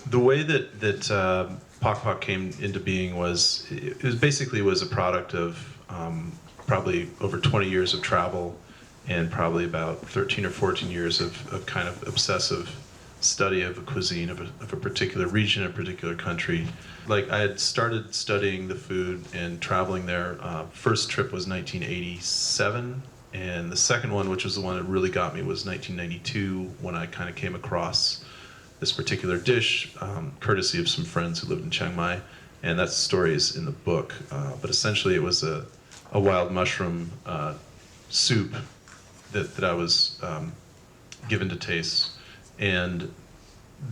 The way that Pok Pok came into being was basically a product of probably over 20 years of travel and probably about 13 or 14 years of kind of obsessive study of a cuisine of a particular region, a particular country. Like I had started studying the food and traveling there. First trip was 1987, and the second one, which was the one that really got me, was 1992 when I kind of came across this particular dish, courtesy of some friends who lived in Chiang Mai, and that story is in the book. But essentially, it was a wild mushroom soup that I was given to taste, and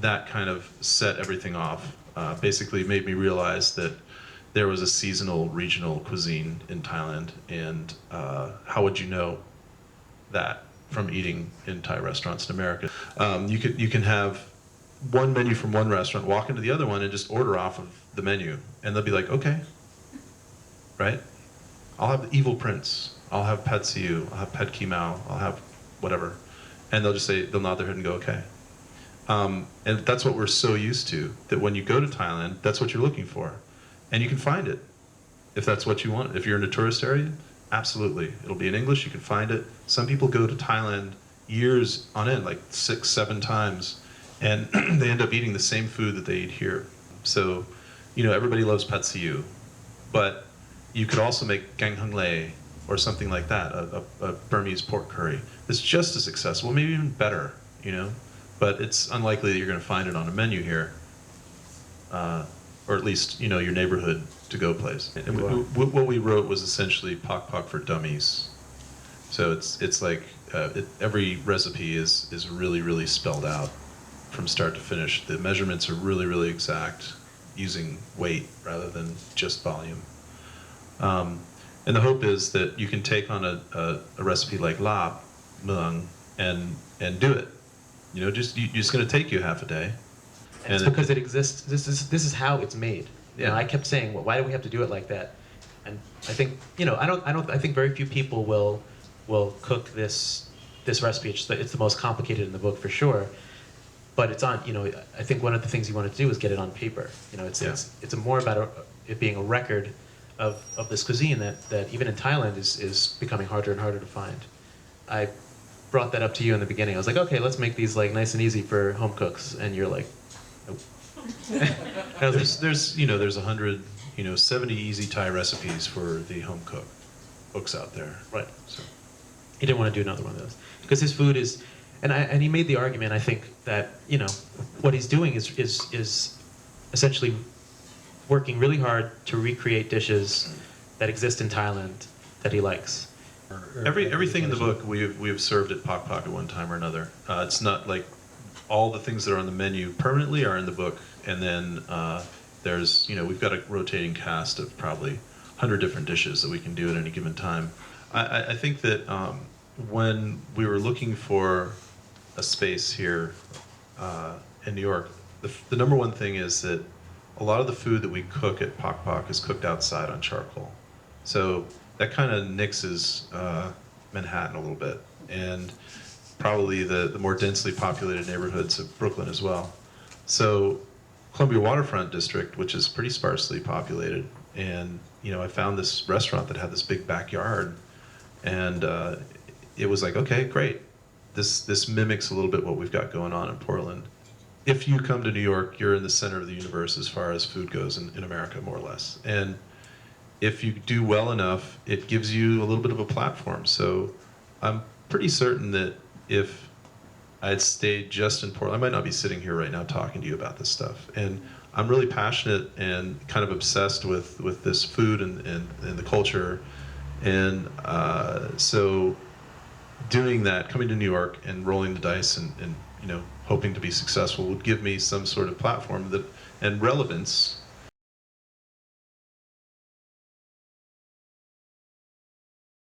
that kind of set everything off. Basically, made me realize that there was a seasonal, regional cuisine in Thailand, and how would you know that from eating in Thai restaurants in America? You can have one menu from one restaurant, walk into the other one, and just order off of the menu, and they'll be like, okay, right? I'll have the Evil Prince, I'll have Pad See Ew, I'll have Pad Ki Mao, I'll have whatever, and they'll nod their head and go, okay. And that's what we're so used to, that when you go to Thailand, that's what you're looking for, and you can find it if that's what you want. If you're in a tourist area, absolutely, it'll be in English. You can find it. Some people go to Thailand years on end, like 6, 7 times. And they end up eating the same food that they eat here. So, everybody loves Pad See Ew, but you could also make gang hung lei or something like that, a Burmese pork curry. It's just as accessible, maybe even better, But it's unlikely that you're going to find it on a menu here, or at least, your neighborhood to-go place. And what we wrote was essentially Pok Pok for dummies. So it's like every recipe is really, really spelled out from start to finish. The measurements are really, really exact, using weight rather than just volume. And the hope is that you can take on a recipe like lap, muang, and do it. You're just going to take you half a day. And it's because it exists. This is how it's made. Yeah. I kept saying, well, why do we have to do it like that? And I think I think very few people will cook this recipe. It's the most complicated in the book for sure. But it's on, I think one of the things you want to do is get it on paper. It's more about it being a record of this cuisine that even in Thailand is becoming harder and harder to find. I brought that up to you in the beginning. I was like, okay, let's make these like nice and easy for home cooks, and you're like, nope. There's 170 easy Thai recipes for the home cook books out there. Right. So He didn't want to do another one of those because his food is. And he made the argument, I think, that what he's doing is essentially working really hard to recreate dishes that exist in Thailand that he likes. Everything in the book we have served at Pok Pok at one time or another. It's not like all the things that are on the menu permanently are in the book, and then there's we've got a rotating cast of probably 100 different dishes that we can do at any given time. I think that when we were looking for a space here in New York, the number one thing is that a lot of the food that we cook at Pok Pok is cooked outside on charcoal. So that kind of nixes Manhattan a little bit, and probably the more densely populated neighborhoods of Brooklyn as well. So Columbia Waterfront District, which is pretty sparsely populated, and I found this restaurant that had this big backyard, and it was like, okay, great. This mimics a little bit what we've got going on in Portland. If you come to New York, you're in the center of the universe as far as food goes in America, more or less. And if you do well enough, it gives you a little bit of a platform. So I'm pretty certain that if I had stayed just in Portland, I might not be sitting here right now talking to you about this stuff. And I'm really passionate and kind of obsessed with this food and the culture. And so doing that, coming to New York and rolling the dice and hoping to be successful would give me some sort of platform and relevance